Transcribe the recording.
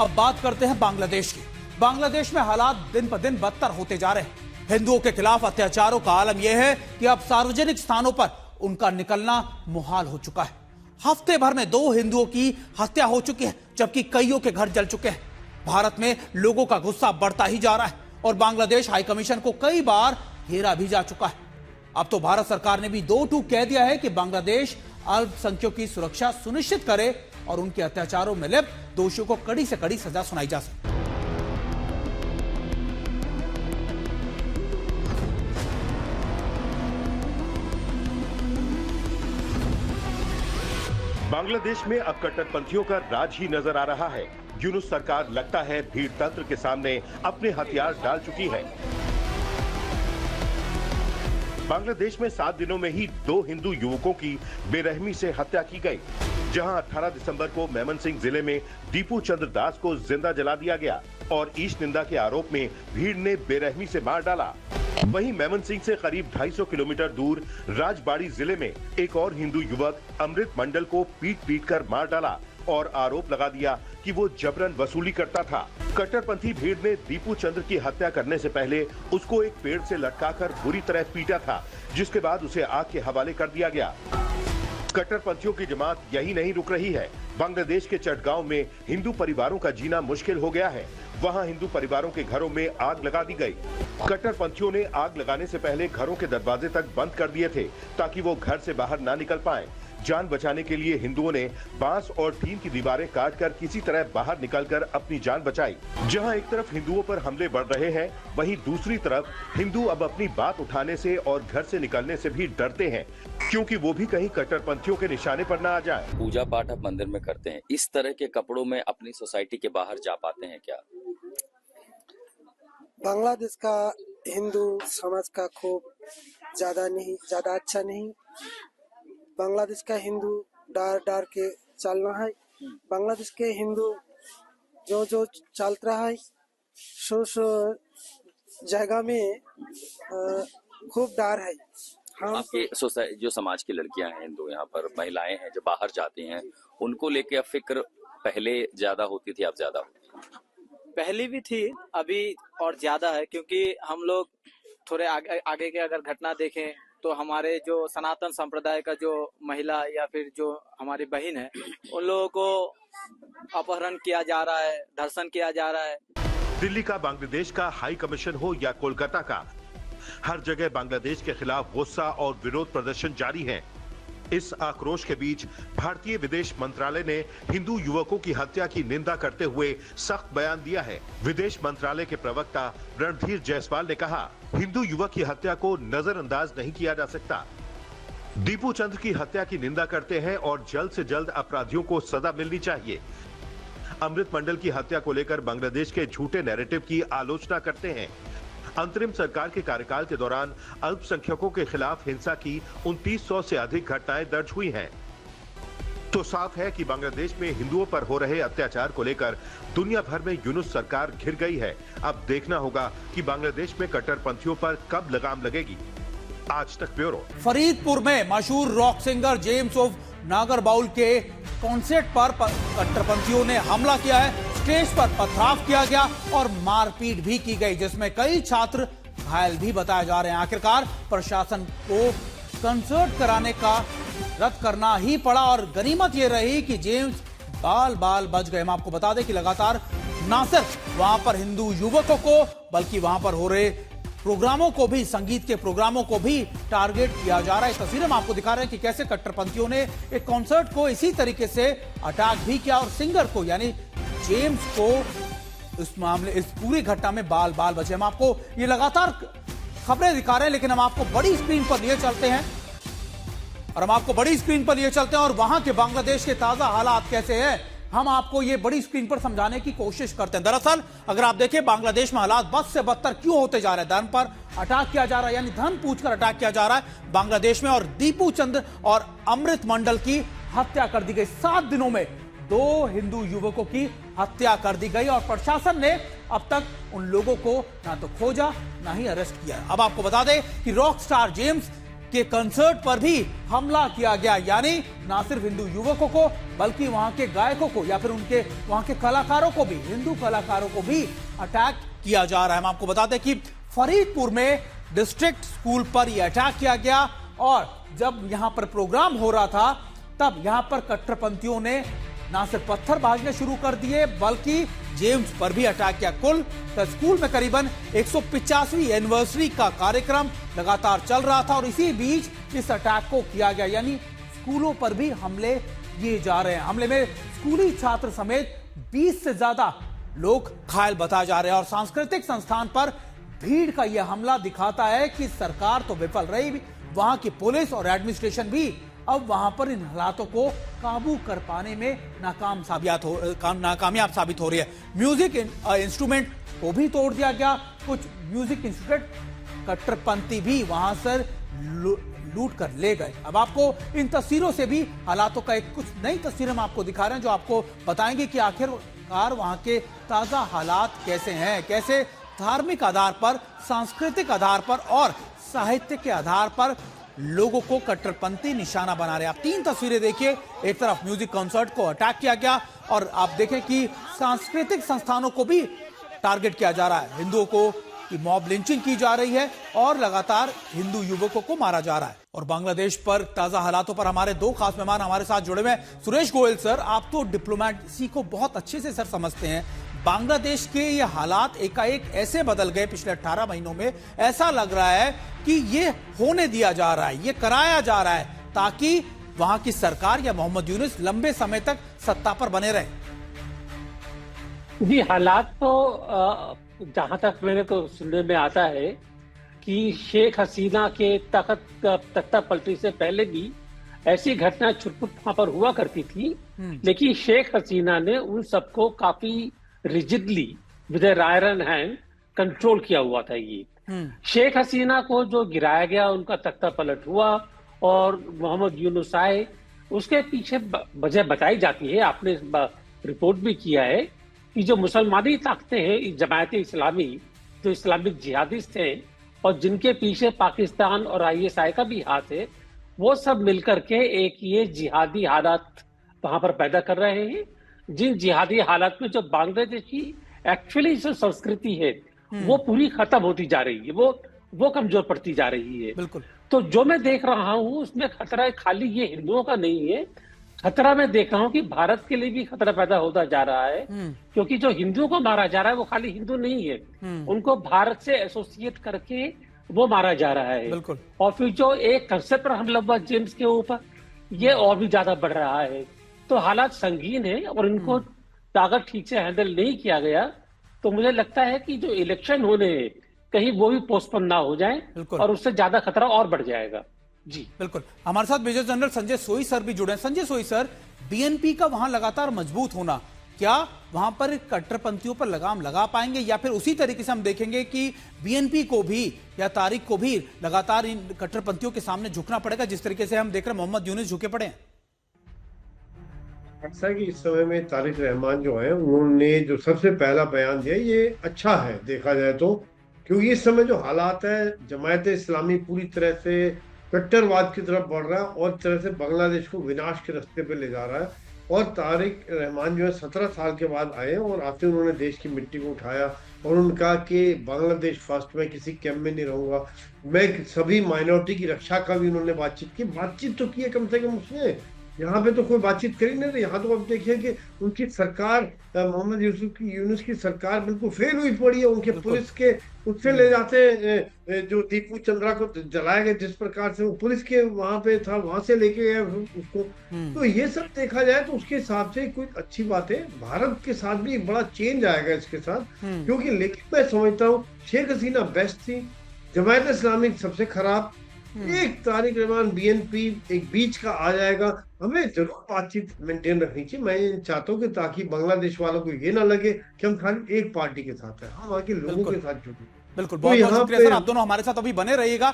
अब बात करते हैं बांग्लादेश की। बांग्लादेश में हालात दिन पर दिन बदतर होते जा रहे हैं। हिंदुओं के खिलाफ अत्याचारों का आलम यह है कि अब सार्वजनिक स्थानों पर उनका निकलना मुहाल हो चुका है। हफ्ते भर में 2 हिंदुओं की हत्या हो चुकी है, जबकि कईयों के घर जल चुके हैं। भारत में लोगों का गुस्सा बढ़ता ही जा रहा है और बांग्लादेश हाई कमीशन को कई बार घेरा भी जा चुका है। अब तो भारत सरकार ने भी 2 टूक कह दिया है कि बांग्लादेश अल्पसंख्यकों की सुरक्षा सुनिश्चित करे और उनके अत्याचारों में लिप्त दोषियों को कड़ी से कड़ी सजा सुनाई जा सके। बांग्लादेश में अब कट्टरपंथियों का राज ही नजर आ रहा है। यूनुस सरकार लगता है भीड़ तंत्र के सामने अपने हथियार डाल चुकी है। बांग्लादेश में 7 दिनों में ही 2 हिंदू युवकों की बेरहमी से हत्या की गई। जहां 18 दिसंबर को मेमनसिंह जिले में दीपू चंद्र दास को जिंदा जला दिया गया और ईश निंदा के आरोप में भीड़ ने बेरहमी से मार डाला। वहीं मेमनसिंह से करीब 250 किलोमीटर दूर राजबाड़ी जिले में एक और हिंदू युवक अमृत मंडल को पीट कर मार डाला और आरोप लगा दिया कि वो जबरन वसूली करता था। कट्टरपंथी भीड़ ने दीपू चंद्र की हत्या करने से पहले उसको एक पेड़ से लटकाकर बुरी तरह पीटा था, जिसके बाद उसे आग के हवाले कर दिया गया। कट्टरपंथियों की जमात यही नहीं रुक रही है। बांग्लादेश के चटगांव में हिंदू परिवारों का जीना मुश्किल हो गया है। वहां हिंदू परिवारों के घरों में आग लगा दी गई। कट्टरपंथियों ने आग लगाने से पहले घरों के दरवाजे तक बंद कर दिए थे ताकि वो घर से बाहर ना निकल पाएं। जान बचाने के लिए हिंदुओं ने बांस और टीन की दीवारें काटकर किसी तरह बाहर निकलकर अपनी जान बचाई। जहां एक तरफ हिंदुओं पर हमले बढ़ रहे हैं, वहीं दूसरी तरफ हिंदू अब अपनी बात उठाने से और घर से निकलने से भी डरते हैं, क्योंकि वो भी कहीं कट्टरपंथियों के निशाने पर न आ जाए। पूजा पाठ आप मंदिर में करते हैं, इस तरह के कपड़ों में अपनी सोसाइटी के बाहर जा पाते हैं क्या? बांग्लादेश का हिंदू समाज का खूब ज्यादा अच्छा नहीं। बांग्लादेश का हिंदू डर के चलना है। बांग्लादेश के हिंदू जो चल रहा है सो जगह में खूब डर है। हम आपके जो समाज की लड़कियां हैं, हिंदू यहाँ पर महिलाएं हैं जो बाहर जाती हैं, उनको लेके अब फिक्र पहले ज्यादा होती थी, अब ज्यादा होती है? पहले भी थी, अभी और ज्यादा है, क्योंकि हम लोग थोड़े आगे के अगर घटना देखें तो हमारे जो सनातन संप्रदाय का जो महिला या फिर जो हमारी बहन है, उन लोगों को अपहरण किया जा रहा है, धर्षण किया जा रहा है। दिल्ली का, बांग्लादेश का हाई कमीशन हो या कोलकाता का, हर जगह बांग्लादेश के खिलाफ गुस्सा और विरोध प्रदर्शन जारी है। इस आक्रोश के बीच भारतीय विदेश मंत्रालय ने हिंदू युवकों की हत्या की निंदा करते हुए सख्त बयान दिया है। विदेश मंत्रालय के प्रवक्ता रणधीर जायसवाल ने कहा, हिंदू युवक की हत्या को नजरअंदाज नहीं किया जा सकता। दीपू चंद्र की हत्या की निंदा करते हैं और जल्द से जल्द अपराधियों को सजा मिलनी चाहिए। अमृत मंडल की हत्या को लेकर बांग्लादेश के झूठे नैरेटिव की आलोचना करते हैं। अंतरिम सरकार के कार्यकाल के दौरान अल्पसंख्यकों के खिलाफ हिंसा की 2900 से अधिक घटनाएं दर्ज हुई हैं। तो साफ है कि बांग्लादेश में हिंदुओं पर हो रहे अत्याचार को लेकर दुनिया भर में यूनुस सरकार घिर गई है। अब देखना होगा कि बांग्लादेश में कट्टरपंथियों पर कब लगाम लगेगी। आज तक ब्यूरो। फरीदपुर में मशहूर रॉक सिंगर जेम्स ऑफ नागरबाउल के कॉन्सर्ट पर कट्टरपंथियों ने हमला किया है। स्टेज पर पथराव किया गया और मारपीट भी की गई, जिसमें कई छात्र घायल भी बताए जा रहे हैं। आखिरकार प्रशासन को कंसर्ट कराने का रद्द करना ही पड़ा और गनीमत यह रही कि जेम्स बाल बच गए। हम आपको बता दें कि लगातार न सिर्फ वहां पर हिंदू युवकों को बल्कि वहां पर हो रहे प्रोग्रामों को भी, संगीत के प्रोग्रामों को भी टारगेट किया जा रहा है। तस्वीरें हम आपको दिखा रहे हैं कि कैसे कट्टरपंथियों ने एक कॉन्सर्ट को इसी तरीके से अटैक भी किया और सिंगर को यानी जेम्स को इस पूरी घटना में बाल बचे। हम आपको ये लगातार खबरें दिखा रहे हैं, लेकिन हम आपको बड़ी स्क्रीन पर लिए चलते हैं और वहां के बांग्लादेश के ताजा हालात कैसे हैं हम आपको ये बड़ी स्क्रीन पर समझाने की कोशिश करते हैं। दरअसल अगर आप देखें बांग्लादेश में हालात बद से बदतर क्यों होते जा रहे हैं। धर्म पर अटैक किया जा रहा है, यानी धर्म पूछकर अटैक किया जा रहा है बांग्लादेश में, और दीपू चंद्र और अमृत मंडल की हत्या कर दी गई। 7 दिनों में 2 हिंदू युवकों की हत्या कर दी गई और प्रशासन ने अब तक उन लोगों को ना तो खोजा ना ही अरेस्ट किया। अब आपको बता दें कि रॉक स्टार जेम्स के कंसर्ट पर भी हमला किया गया, यानी ना सिर्फ हिंदू युवकों को बल्कि वहां के गायकों को या फिर उनके वहां के कलाकारों को भी, हिंदू कलाकारों को भी अटैक किया जा रहा है। हम आपको बताते हैं कि फरीदपुर में डिस्ट्रिक्ट स्कूल पर यह अटैक किया गया और जब यहां पर प्रोग्राम हो रहा था तब यहां पर कट्टरपंथियों ने ना सिर्फ पत्थर भाजने शुरू कर दिए बल्कि जेम्स पर भी अटैक किया। कुल स्कूल में करीबन 185वीं एनिवर्सरी का कार्यक्रम लगातार चल रहा था और इसी बीच इस अटैक को किया गया, यानी स्कूलों पर भी हमले किए जा रहे हैं। हमले में स्कूली छात्र समेत 20 से ज्यादा लोग घायल बताए जा रहे हैं और सांस्कृतिक संस्थान पर भीड़ का यह हमला दिखाता है कि सरकार तो विफल रही, वहां की पुलिस और एडमिनिस्ट्रेशन भी अब वहां पर इन हालातों को काबू कर पाने में नाकामयाब साबित हो रही है। म्यूजिक इंस्ट्रूमेंट को भी तोड़ दिया गया, कुछ म्यूजिक इंस्ट्रूमेंट कट्टरपंथी भी वहां से लूट कर ले गए। अब आपको इन तस्वीरों से भी हालातों का एक कुछ नई तस्वीर हम आपको दिखा रहे हैं जो आपको बताएंगे कि आखिरकार वहां के ताजा हालात कैसे हैं, कैसे धार्मिक आधार पर, सांस्कृतिक आधार पर और साहित्य के आधार पर लोगों को कट्टरपंथी निशाना बना रहे हैं। आप 3 तस्वीरें देखिए, एक तरफ म्यूजिक कॉन्सर्ट को अटैक किया गया और आप देखें कि सांस्कृतिक संस्थानों को भी टारगेट किया जा रहा है, हिंदुओं को की मॉब लिंचिंग की जा रही है और लगातार हिंदू युवकों को मारा जा रहा है। और बांग्लादेश पर ताजा हालातों पर हमारे 2 खास मेहमान हमारे साथ जुड़े हुए हैं। सुरेश गोयल सर, आप तो डिप्लोमेसी को बहुत अच्छे से सर समझते हैं, बांग्लादेश के ये हालात एकाएक ऐसे बदल गए पिछले 18 महीनों में, ऐसा लग रहा है कि ये होने दिया जा रहा है, ये कराया जा रहा है ताकि वहां की सरकार या मोहम्मद यूनुस लंबे समय तक सत्ता पर बने रहे। जी, हालात तो जहां तक मेरे को सुनने में आता है कि शेख हसीना के तख्ता पलटी से पहले भी ऐसी घटना छुटपुट वहां पर हुआ करती थी, लेकिन शेख हसीना ने उन सबको काफी rigidly with iron hand control किया हुआ था। ये शेख हसीना को जो गिराया गया, उनका तख्ता पलट हुआ और मोहम्मद यूनुस आए, उसके पीछे वजह बताई जाती है, आपने रिपोर्ट भी किया है कि जो मुसलमानी ताकतें हैं, जमायत इस्लामी, जो इस्लामिक जिहादिस्ट हैं और जिनके पीछे पाकिस्तान और ISI का भी हाथ है, वो सब मिलकर के एक ये जिहादी हालात वहां पर पैदा कर रहे हैं, जिन जिहादी हालात में जो बांग्लादेश की एक्चुअली जो संस्कृति है वो पूरी खत्म होती जा रही है, वो कमजोर पड़ती जा रही है। बिल्कुल। तो जो मैं देख रहा हूँ उसमें खतरा खाली ये हिंदुओं का नहीं है, खतरा मैं देख रहा हूँ कि भारत के लिए भी खतरा पैदा होता जा रहा है, क्योंकि जो हिंदुओं को मारा जा रहा है वो खाली हिंदू नहीं है, उनको भारत से एसोसिएट करके वो मारा जा रहा है। बिल्कुल। और फिर जो एक कंसेप्ट पर हमला हुआ जेम्स के ऊपर, ये और भी ज्यादा बढ़ रहा है। तो हालात संगीन है और इनको अगर ठीक से हैंडल नहीं किया गया तो मुझे लगता है कि जो इलेक्शन होने हैं कहीं वो भी पोस्टपोन ना हो जाए और उससे ज्यादा खतरा और बढ़ जाएगा। जी बिल्कुल। हमारे साथ मेजर जनरल संजय सोई सर भी जुड़े हैं। संजय सोई सर, BNP का वहां लगातार मजबूत होना, क्या वहां पर कट्टरपंथियों पर लगाम लगा पाएंगे या फिर उसी तरीके से हम देखेंगे कि BNP को भी या तारिक को भी लगातार इन कट्टरपंथियों के सामने झुकना पड़ेगा, जिस तरीके से हम देख रहे हैं मोहम्मद यूनुस झुके पड़े हैं? ऐसा कि इस समय में तारिक रहमान जो है उन्होंने जो सबसे पहला बयान दिया ये अच्छा है देखा जाए तो, क्योंकि इस समय जो हालात है जमायत इस्लामी पूरी तरह से कट्टरवाद की तरफ बढ़ रहा है और तरह से बांग्लादेश को विनाश के रास्ते पे ले जा रहा है। और तारिक रहमान जो है 17 साल के बाद आए और आते उन्होंने देश की मिट्टी को उठाया और उन्होंने कहा कि बांग्लादेश फर्स्ट, मैं किसी कैंप में नहीं रहूंगा, मैं सभी माइनॉरिटी की रक्षा का भी उन्होंने बातचीत की। बातचीत तो की है कम से कम उसने, यहाँ पे तो कोई बातचीत करी नहीं रही। यहाँ तो अब देखिए कि उनकी सरकार, मोहम्मद यूनुस की सरकार बिल्कुल फेल हुई पड़ी है। उनके पुलिस के उससे ले जाते जो दीपू चंद्रा को जलाया गया, जिस प्रकार से वो पुलिस के वहां पे था वहां से लेके गए उसको, तो ये सब देखा जाए तो उसके हिसाब से कोई अच्छी बात है। भारत के साथ भी एक बड़ा चेंज आएगा इसके साथ, क्योंकि लेकिन मैं समझता हूँ शेख हसीना बेस्ट थी, जमायत इस्लामी सबसे खराब, एक तारिक रहमान BNP एक बीच का आ जाएगा। हमें जरूर बातचीत मेंटेन रखनी चाहिए। मैं चाहता हूँ कि ताकि बांग्लादेश वालों को ये ना लगे कि हम खाली एक पार्टी के साथ हैं, हम वहाँ के लोगों के साथ जुड़े। बिल्कुल, बहुत बहुत शुक्रिया सर, आप दोनों हमारे साथ अभी बने रहिएगा।